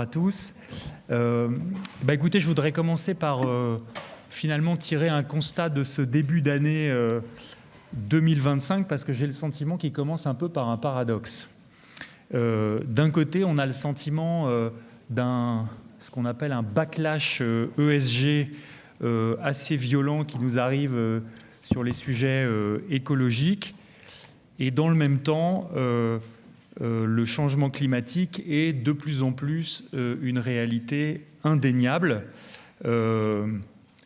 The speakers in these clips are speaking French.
tous. Écoutez, je voudrais commencer par finalement tirer un constat de ce début d'année 2025 parce que j'ai le sentiment qu'il commence un peu par un paradoxe. D'un côté, on a le sentiment ce qu'on appelle un backlash ESG assez violent qui nous arrive sur les sujets écologiques. Et dans le même temps, le changement climatique est de plus en plus une réalité indéniable.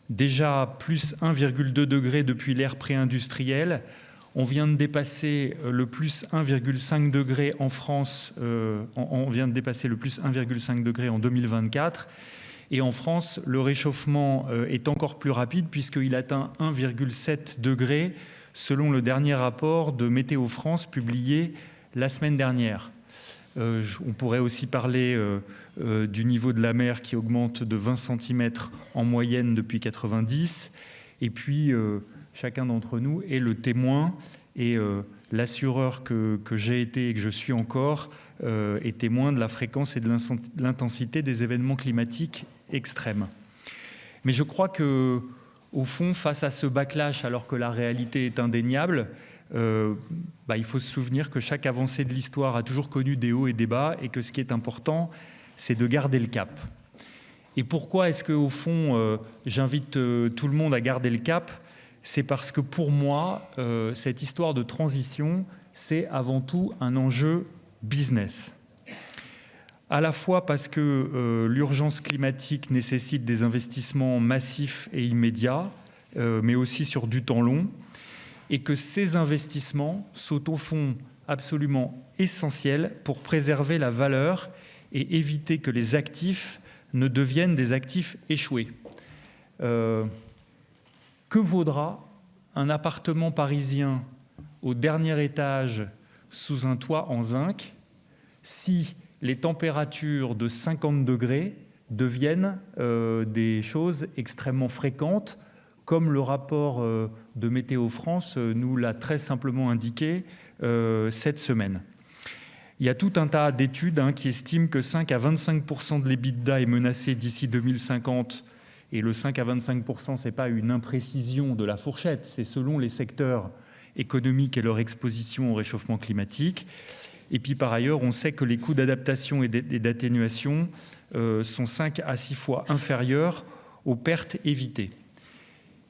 Déjà plus 1,2 degré depuis l'ère pré-industrielle. On vient de dépasser le plus 1,5 degré en France. On vient de dépasser le plus 1,5 degré en 2024. Et en France, le réchauffement est encore plus rapide puisqu'il atteint 1,7 degré selon le dernier rapport de Météo France publié la semaine dernière. On pourrait aussi parler du niveau de la mer qui augmente de 20 cm en moyenne depuis 90. Et puis, chacun d'entre nous est le témoin et l'assureur que j'ai été et que je suis encore est témoin de la fréquence et de l'intensité des événements climatiques extrêmes. Mais je crois que, au fond, face à ce backlash, alors que la réalité est indéniable, il faut se souvenir que chaque avancée de l'histoire a toujours connu des hauts et des bas et que ce qui est important, c'est de garder le cap. Et pourquoi est-ce qu'au fond, j'invite tout le monde à garder le cap ? C'est parce que pour moi, cette histoire de transition, c'est avant tout un enjeu business. À la fois parce que l'urgence climatique nécessite des investissements massifs et immédiats, mais aussi sur du temps long, et que ces investissements sont au fond absolument essentiels pour préserver la valeur et éviter que les actifs ne deviennent des actifs échoués. Que vaudra un appartement parisien au dernier étage sous un toit en zinc si les températures de 50 degrés deviennent des choses extrêmement fréquentes, comme le rapport de Météo France nous l'a très simplement indiqué cette semaine. Il y a tout un tas d'études qui estiment que 5 à 25% de l'EBITDA est menacé d'ici 2050. Et le 5 à 25%, ce n'est pas une imprécision de la fourchette, c'est selon les secteurs économiques et leur exposition au réchauffement climatique. Et puis par ailleurs, on sait que les coûts d'adaptation et d'atténuation sont 5 à 6 fois inférieurs aux pertes évitées.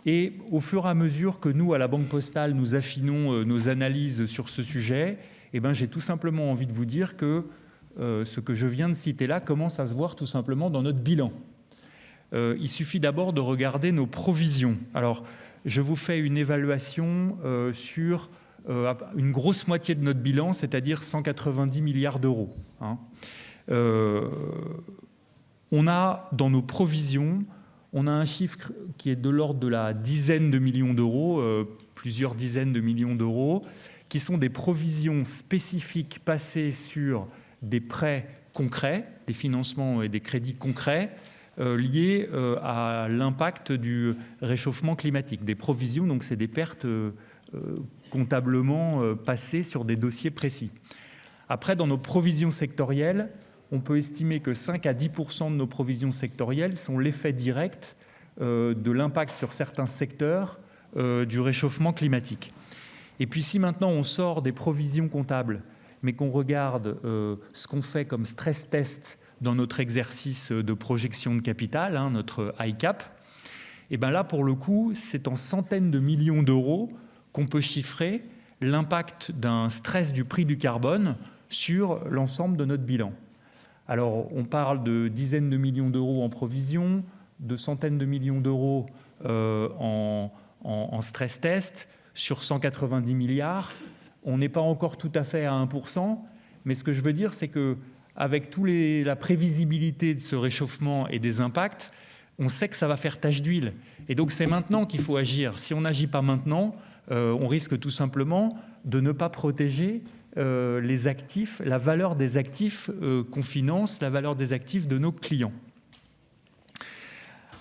Et au fur et à mesure que nous, à la Banque Postale, nous affinons nos analyses sur ce sujet, j'ai tout simplement envie de vous dire que ce que je viens de citer là commence à se voir tout simplement dans notre bilan. Il suffit d'abord de regarder nos provisions. Alors, je vous fais une évaluation sur une grosse moitié de notre bilan, c'est-à-dire 190 milliards d'euros. On a dans nos provisions, on a un chiffre qui est de l'ordre de la dizaine de millions d'euros, plusieurs dizaines de millions d'euros, qui sont des provisions spécifiques passées sur des prêts concrets, des financements et des crédits concrets liés à l'impact du réchauffement climatique. Des provisions, donc c'est des pertes comptablement passées sur des dossiers précis. Après, dans nos provisions sectorielles, on peut estimer que 5 à 10% de nos provisions sectorielles sont l'effet direct de l'impact sur certains secteurs du réchauffement climatique. Et puis si maintenant on sort des provisions comptables, mais qu'on regarde ce qu'on fait comme stress test dans notre exercice de projection de capital, notre ICAP, et là pour le coup, c'est en centaines de millions d'euros qu'on peut chiffrer l'impact d'un stress du prix du carbone sur l'ensemble de notre bilan. Alors, on parle de dizaines de millions d'euros en provision, de centaines de millions d'euros en stress test, sur 190 milliards. On n'est pas encore tout à fait à 1%, mais ce que je veux dire, c'est qu'avec la prévisibilité de ce réchauffement et des impacts, on sait que ça va faire tache d'huile. Et donc, c'est maintenant qu'il faut agir. Si on n'agit pas maintenant, on risque tout simplement de ne pas protéger les actifs, la valeur des actifs qu'on finance, la valeur des actifs de nos clients.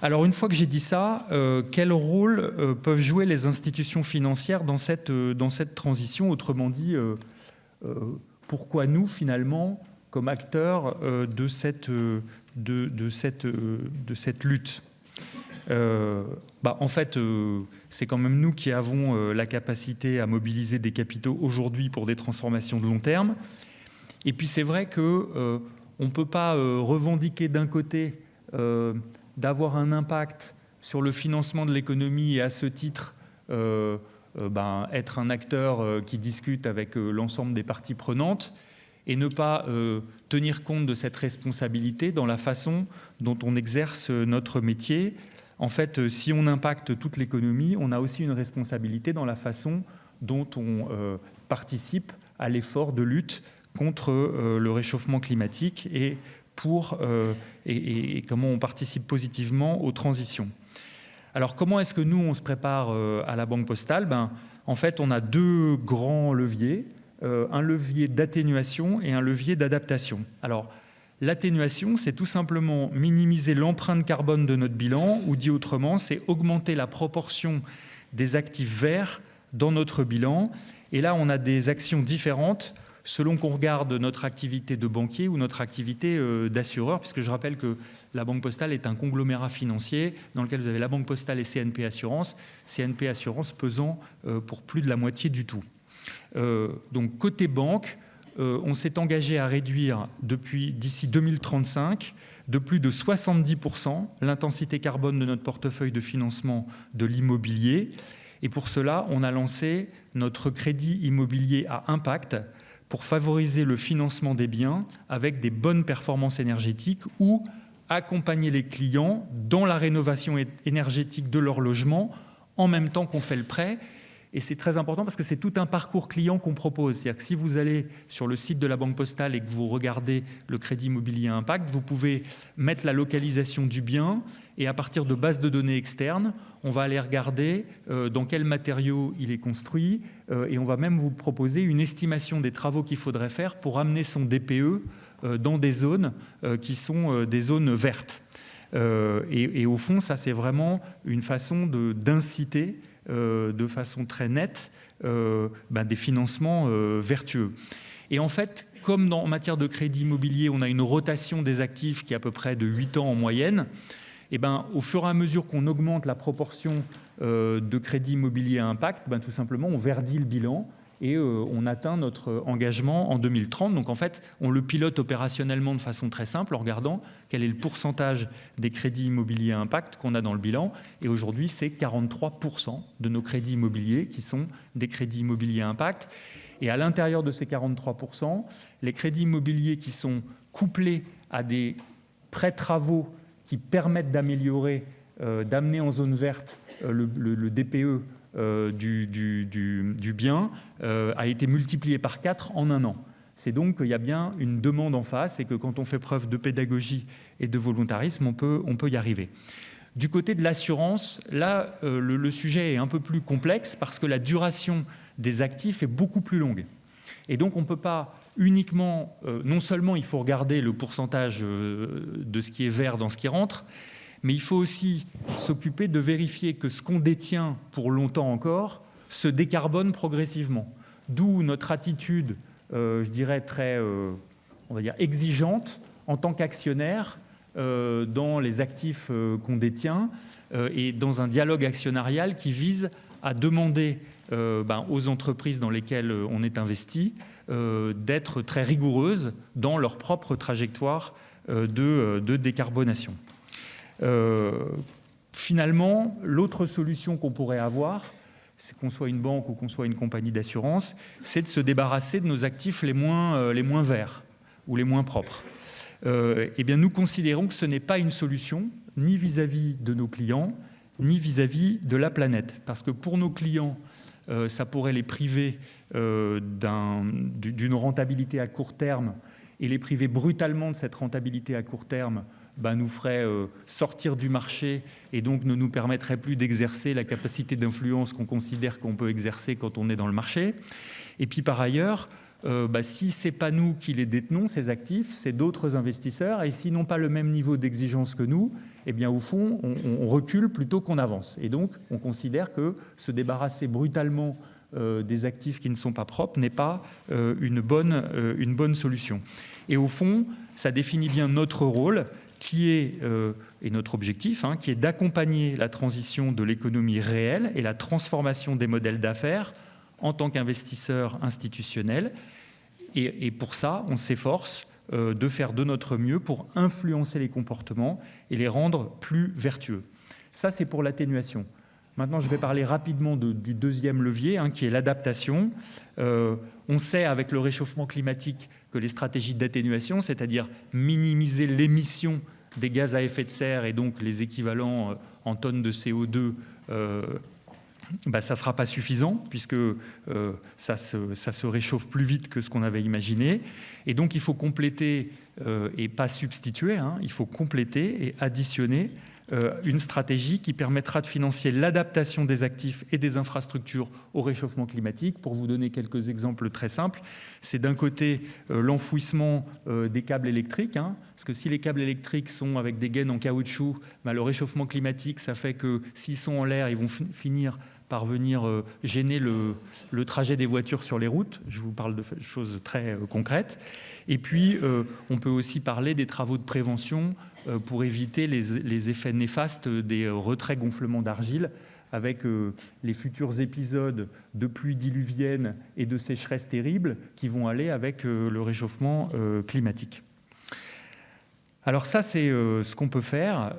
Alors, une fois que j'ai dit ça, quel rôle peuvent jouer les institutions financières dans cette transition ? Autrement dit, pourquoi nous, finalement, comme acteurs de cette de cette lutte. En fait, c'est quand même nous qui avons la capacité à mobiliser des capitaux aujourd'hui pour des transformations de long terme. Et puis c'est vrai qu'on ne peut pas revendiquer d'un côté d'avoir un impact sur le financement de l'économie et à ce titre être un acteur qui discute avec l'ensemble des parties prenantes et ne pas tenir compte de cette responsabilité dans la façon dont on exerce notre métier. En fait, si on impacte toute l'économie, on a aussi une responsabilité dans la façon dont on participe à l'effort de lutte contre le réchauffement climatique et comment on participe positivement aux transitions. Alors, comment est-ce que nous, on se prépare à la Banque Postale ? En fait, on a deux grands leviers, un levier d'atténuation et un levier d'adaptation. Alors, l'atténuation, c'est tout simplement minimiser l'empreinte carbone de notre bilan, ou dit autrement, c'est augmenter la proportion des actifs verts dans notre bilan. Et là, on a des actions différentes selon qu'on regarde notre activité de banquier ou notre activité d'assureur, puisque je rappelle que la Banque Postale est un conglomérat financier dans lequel vous avez la Banque Postale et CNP Assurance, CNP Assurance pesant pour plus de la moitié du tout. Donc côté banque, on s'est engagé à réduire d'ici 2035 de plus de 70% l'intensité carbone de notre portefeuille de financement de l'immobilier. Et pour cela, on a lancé notre crédit immobilier à impact pour favoriser le financement des biens avec des bonnes performances énergétiques ou accompagner les clients dans la rénovation énergétique de leur logement en même temps qu'on fait le prêt. Et c'est très important parce que c'est tout un parcours client qu'on propose. C'est-à-dire que si vous allez sur le site de la Banque Postale et que vous regardez le crédit immobilier impact, vous pouvez mettre la localisation du bien et à partir de bases de données externes, on va aller regarder dans quel matériau il est construit et on va même vous proposer une estimation des travaux qu'il faudrait faire pour amener son DPE dans des zones qui sont des zones vertes. Et au fond, ça c'est vraiment une façon d'inciter de façon très nette des financements vertueux. Et en fait, comme en matière de crédit immobilier, on a une rotation des actifs qui est à peu près de 8 ans en moyenne, et au fur et à mesure qu'on augmente la proportion de crédit immobilier à impact, tout simplement, on verdit le bilan et on atteint notre engagement en 2030. Donc en fait, on le pilote opérationnellement de façon très simple en regardant quel est le pourcentage des crédits immobiliers à impact qu'on a dans le bilan. Et aujourd'hui, c'est 43% de nos crédits immobiliers qui sont des crédits immobiliers à impact. Et à l'intérieur de ces 43%, les crédits immobiliers qui sont couplés à des prêts travaux qui permettent d'améliorer, d'amener en zone verte le DPE du bien a été multiplié par 4 en un an. C'est donc qu'il y a bien une demande en face et que quand on fait preuve de pédagogie et de volontarisme, on peut y arriver. Du côté de l'assurance, là, le sujet est un peu plus complexe parce que la duration des actifs est beaucoup plus longue. Et donc, on ne peut pas uniquement, non seulement il faut regarder le pourcentage de ce qui est vert dans ce qui rentre, mais il faut aussi s'occuper de vérifier que ce qu'on détient pour longtemps encore se décarbone progressivement. D'où notre attitude, je dirais, très on va dire, exigeante en tant qu'actionnaire dans les actifs qu'on détient et dans un dialogue actionnarial qui vise à demander aux entreprises dans lesquelles on est investi d'être très rigoureuses dans leur propre trajectoire de décarbonation. Finalement, l'autre solution qu'on pourrait avoir, c'est qu'on soit une banque ou qu'on soit une compagnie d'assurance, c'est de se débarrasser de nos actifs les moins verts ou les moins propres. Eh bien, nous considérons que ce n'est pas une solution, ni vis-à-vis de nos clients, ni vis-à-vis de la planète. Parce que pour nos clients, ça pourrait les priver d'une rentabilité à court terme, et les priver brutalement de cette rentabilité à court terme nous ferait sortir du marché et donc ne nous permettrait plus d'exercer la capacité d'influence qu'on considère qu'on peut exercer quand on est dans le marché. Et puis par ailleurs, si ce n'est pas nous qui les détenons, ces actifs, c'est d'autres investisseurs, et s'ils n'ont pas le même niveau d'exigence que nous, eh bien au fond, on recule plutôt qu'on avance. Et donc, on considère que se débarrasser brutalement des actifs qui ne sont pas propres n'est pas une bonne solution. Et au fond, ça définit bien notre rôle, et notre objectif, qui est d'accompagner la transition de l'économie réelle et la transformation des modèles d'affaires en tant qu'investisseur institutionnel. Et pour ça, on s'efforce de faire de notre mieux pour influencer les comportements et les rendre plus vertueux. Ça, c'est pour l'atténuation. Maintenant, je vais parler rapidement du deuxième levier, qui est l'adaptation. On sait, avec le réchauffement climatique, que les stratégies d'atténuation, c'est-à-dire minimiser l'émission des gaz à effet de serre et donc les équivalents en tonnes de CO2, ça ne sera pas suffisant puisque ça se réchauffe plus vite que ce qu'on avait imaginé. Et donc, il faut compléter et pas substituer, il faut compléter et additionner une stratégie qui permettra de financer l'adaptation des actifs et des infrastructures au réchauffement climatique. Pour vous donner quelques exemples très simples, c'est d'un côté l'enfouissement des câbles électriques, parce que si les câbles électriques sont avec des gaines en caoutchouc, le réchauffement climatique, ça fait que s'ils sont en l'air, ils vont finir par venir gêner le trajet des voitures sur les routes. Je vous parle de choses très concrètes. Et puis, on peut aussi parler des travaux de prévention pour éviter les effets néfastes des retraits gonflements d'argile avec les futurs épisodes de pluies diluviennes et de sécheresses terribles qui vont aller avec le réchauffement climatique. Alors ça, c'est ce qu'on peut faire.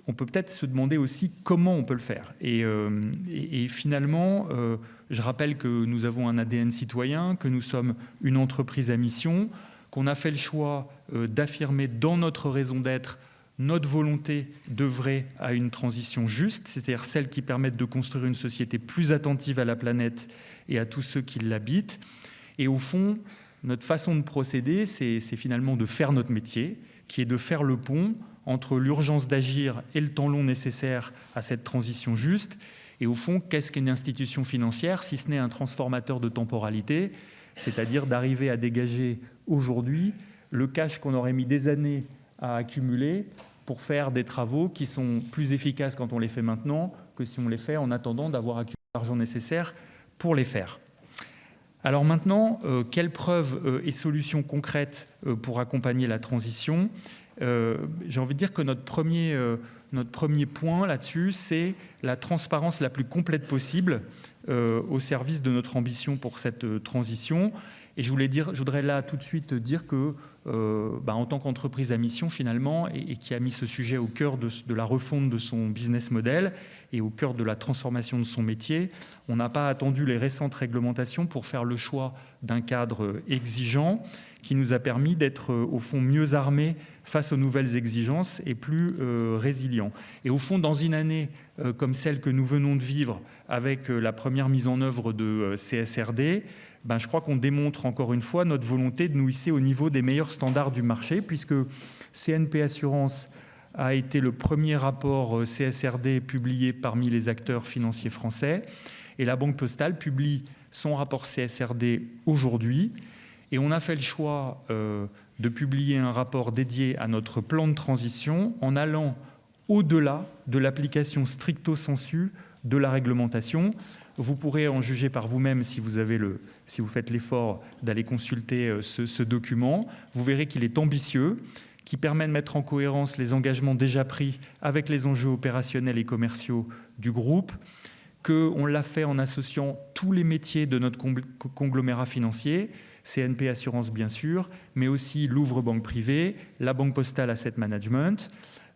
On peut peut-être se demander aussi comment on peut le faire. Et finalement, je rappelle que nous avons un ADN citoyen, que nous sommes une entreprise à mission, qu'on a fait le choix d'affirmer dans notre raison d'être notre volonté d'œuvrer à une transition juste, c'est-à-dire celle qui permette de construire une société plus attentive à la planète et à tous ceux qui l'habitent. Et au fond, notre façon de procéder, c'est finalement de faire notre métier, qui est de faire le pont entre l'urgence d'agir et le temps long nécessaire à cette transition juste. Et au fond, qu'est-ce qu'une institution financière, si ce n'est un transformateur de temporalité, c'est-à-dire d'arriver à dégager aujourd'hui le cash qu'on aurait mis des années à accumuler pour faire des travaux qui sont plus efficaces quand on les fait maintenant que si on les fait en attendant d'avoir accumulé l'argent nécessaire pour les faire. Alors maintenant, quelles preuves et solutions concrètes pour accompagner la transition ? J'ai envie de dire que notre premier point là-dessus, c'est la transparence la plus complète possible au service de notre ambition pour cette transition. Et je voudrais là tout de suite dire que, en tant qu'entreprise à mission finalement, et qui a mis ce sujet au cœur de la refonte de son business model et au cœur de la transformation de son métier, on n'a pas attendu les récentes réglementations pour faire le choix d'un cadre exigeant qui nous a permis d'être au fond mieux armés face aux nouvelles exigences et plus résilients. Et au fond, dans une année comme celle que nous venons de vivre avec la première mise en œuvre de CSRD, je crois qu'on démontre encore une fois notre volonté de nous hisser au niveau des meilleurs standards du marché, puisque CNP Assurance a été le premier rapport CSRD publié parmi les acteurs financiers français, et la Banque Postale publie son rapport CSRD aujourd'hui, et on a fait le choix de publier un rapport dédié à notre plan de transition en allant au-delà de l'application stricto sensu de la réglementation. Vous pourrez en juger par vous-même si vous faites l'effort d'aller consulter ce document. Vous verrez qu'il est ambitieux, qui permet de mettre en cohérence les engagements déjà pris avec les enjeux opérationnels et commerciaux du groupe, qu'on l'a fait en associant tous les métiers de notre conglomérat financier, CNP Assurance bien sûr, mais aussi Louvre Banque Privée, la Banque Postale Asset Management,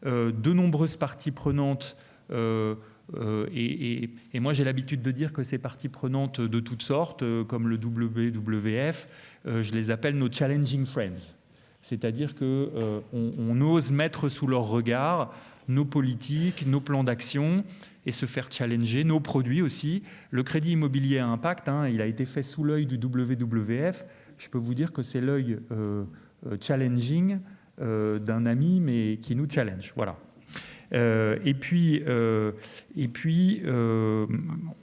de nombreuses parties prenantes. Et moi, j'ai l'habitude de dire que ces parties prenantes de toutes sortes, comme le WWF, je les appelle nos challenging friends. C'est-à-dire qu'on ose mettre sous leur regard nos politiques, nos plans d'action et se faire challenger, nos produits aussi. Le crédit immobilier à impact, il a été fait sous l'œil du WWF. Je peux vous dire que c'est l'œil challenging d'un ami, mais qui nous challenge. Voilà. Et puis,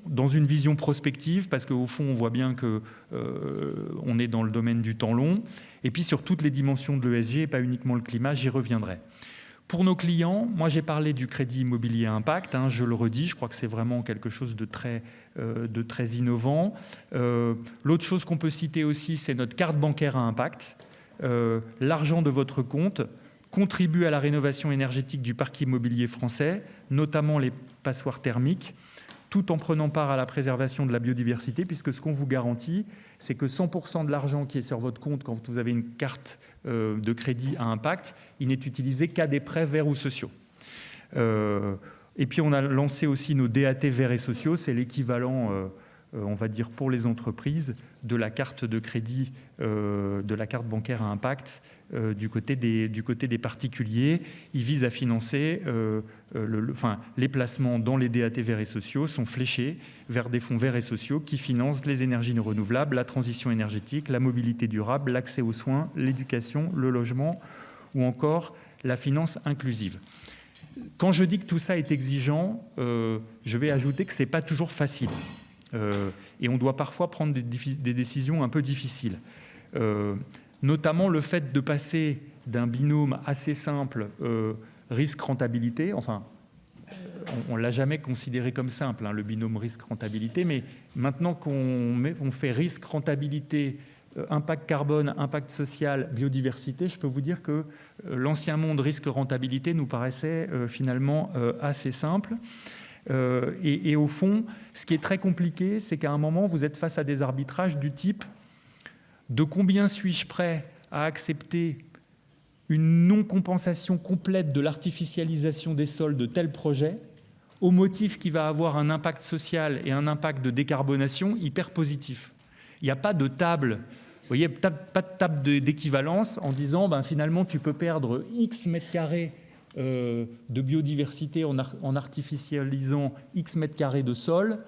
dans une vision prospective, parce qu'au fond, on voit bien qu'on est dans le domaine du temps long, et puis sur toutes les dimensions de l'ESG, et pas uniquement le climat, j'y reviendrai. Pour nos clients, moi j'ai parlé du crédit immobilier à impact, je le redis, je crois que c'est vraiment quelque chose de très innovant. L'autre chose qu'on peut citer aussi, c'est notre carte bancaire à impact. L'argent de votre compte contribue à la rénovation énergétique du parc immobilier français, notamment les passoires thermiques, tout en prenant part à la préservation de la biodiversité, puisque ce qu'on vous garantit, c'est que 100% de l'argent qui est sur votre compte quand vous avez une carte de crédit à impact, il n'est utilisé qu'à des prêts verts ou sociaux. Et puis on a lancé aussi nos DAT verts et sociaux, c'est l'équivalent, on va dire pour les entreprises, de la carte de crédit, de la carte bancaire à impact du côté des particuliers. Ils visent à financer, les placements dans les DAT verts et sociaux sont fléchés vers des fonds verts et sociaux qui financent les énergies renouvelables, la transition énergétique, la mobilité durable, l'accès aux soins, l'éducation, le logement ou encore la finance inclusive. Quand je dis que tout ça est exigeant, je vais ajouter que ce n'est pas toujours facile. Et on doit parfois prendre des décisions un peu difficiles. Notamment le fait de passer d'un binôme assez simple risque-rentabilité, enfin, on ne l'a jamais considéré comme simple, hein, le binôme risque-rentabilité, mais maintenant qu'on fait risque-rentabilité, impact carbone, impact social, biodiversité, je peux vous dire que l'ancien monde risque-rentabilité nous paraissait finalement assez simple. Et au fond, ce qui est très compliqué, c'est qu'à un moment, vous êtes face à des arbitrages du type de combien suis-je prêt à accepter une non-compensation complète de l'artificialisation des sols de tel projet au motif qu'il va avoir un impact social et un impact de décarbonation hyper positif. Il n'y a pas de table, vous voyez, pas de table d'équivalence en disant finalement tu peux perdre X mètres carrés de biodiversité en artificialisant X mètres carrés de sol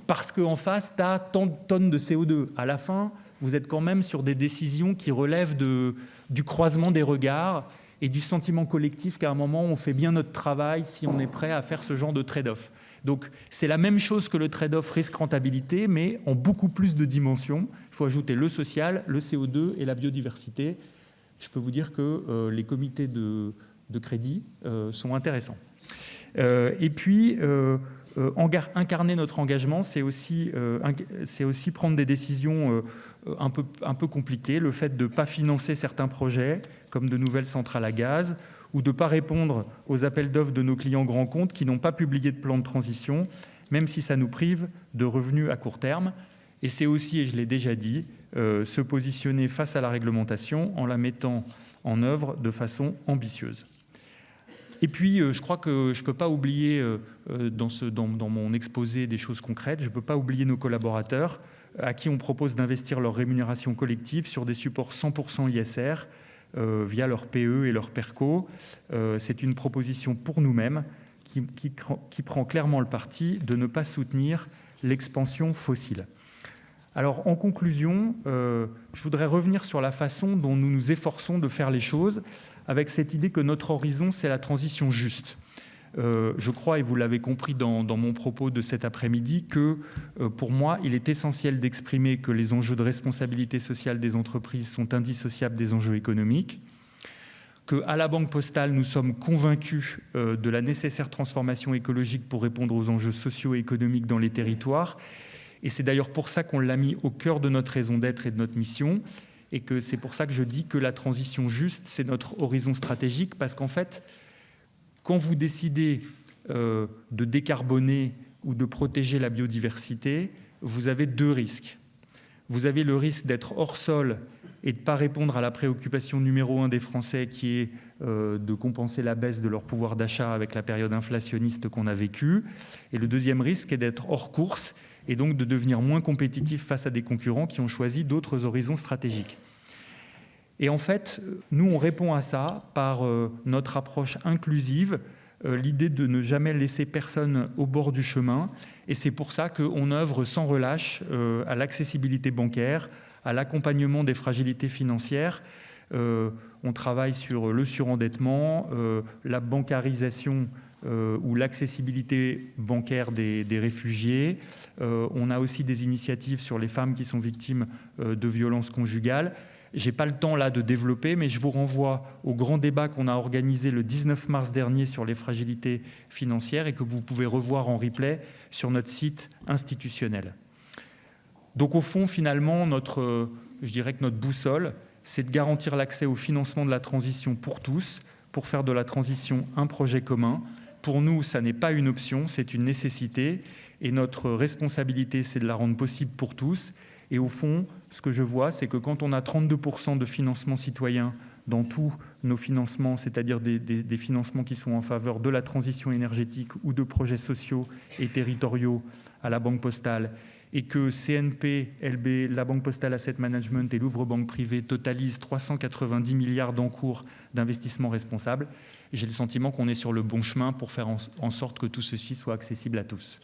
parce qu'en face, tu as tant de tonnes de CO2. À la fin, vous êtes quand même sur des décisions qui relèvent du croisement des regards et du sentiment collectif qu'à un moment, on fait bien notre travail si on est prêt à faire ce genre de trade-off. Donc, c'est la même chose que le trade-off risque-rentabilité, mais en beaucoup plus de dimensions. Il faut ajouter le social, le CO2 et la biodiversité. Je peux vous dire que les comités de crédit sont intéressants. Et puis, incarner notre engagement, c'est aussi prendre des décisions un peu compliquées. Le fait de ne pas financer certains projets, comme de nouvelles centrales à gaz, ou de ne pas répondre aux appels d'offres de nos clients grands comptes qui n'ont pas publié de plan de transition, même si ça nous prive de revenus à court terme. Et c'est aussi, et je l'ai déjà dit, se positionner face à la réglementation en la mettant en œuvre de façon ambitieuse. Et puis, je crois que je ne peux pas oublier, dans mon exposé des choses concrètes, je ne peux pas oublier nos collaborateurs à qui on propose d'investir leur rémunération collective sur des supports 100% ISR via leur PE et leur PERCO. C'est une proposition pour nous-mêmes qui prend clairement le parti de ne pas soutenir l'expansion fossile. Alors, en conclusion, je voudrais revenir sur la façon dont nous nous efforçons de faire les choses, avec cette idée que notre horizon, c'est la transition juste. Je crois, et vous l'avez compris dans mon propos de cet après-midi, que pour moi, il est essentiel d'exprimer que les enjeux de responsabilité sociale des entreprises sont indissociables des enjeux économiques, qu'à la Banque Postale, nous sommes convaincus de la nécessaire transformation écologique pour répondre aux enjeux sociaux et économiques dans les territoires. Et c'est d'ailleurs pour ça qu'on l'a mis au cœur de notre raison d'être et de notre mission, et que c'est pour ça que je dis que la transition juste, c'est notre horizon stratégique, parce qu'en fait, quand vous décidez de décarboner ou de protéger la biodiversité, vous avez deux risques. Vous avez le risque d'être hors sol et de ne pas répondre à la préoccupation numéro 1 des Français, qui est de compenser la baisse de leur pouvoir d'achat avec la période inflationniste qu'on a vécue. Et le deuxième risque est d'être hors course et donc de devenir moins compétitif face à des concurrents qui ont choisi d'autres horizons stratégiques. Et en fait, nous, on répond à ça par notre approche inclusive, l'idée de ne jamais laisser personne au bord du chemin. Et c'est pour ça qu'on œuvre sans relâche à l'accessibilité bancaire, à l'accompagnement des fragilités financières. On travaille sur le surendettement, la bancarisation ou l'accessibilité bancaire des réfugiés. On a aussi des initiatives sur les femmes qui sont victimes de violences conjugales. Je n'ai pas le temps là de développer, mais je vous renvoie au grand débat qu'on a organisé le 19 mars dernier sur les fragilités financières et que vous pouvez revoir en replay sur notre site institutionnel. Donc au fond, finalement, je dirais que notre boussole, c'est de garantir l'accès au financement de la transition pour tous, pour faire de la transition un projet commun. Pour nous, ça n'est pas une option, c'est une nécessité. Et notre responsabilité, c'est de la rendre possible pour tous. Et au fond, ce que je vois, c'est que quand on a 32% de financement citoyen dans tous nos financements, c'est-à-dire des financements qui sont en faveur de la transition énergétique ou de projets sociaux et territoriaux à la Banque Postale, et que CNP, LB, la Banque Postale Asset Management et l'Ouvre-Banque Privée totalisent 390 milliards d'encours d'investissement responsable, j'ai le sentiment qu'on est sur le bon chemin pour faire en sorte que tout ceci soit accessible à tous.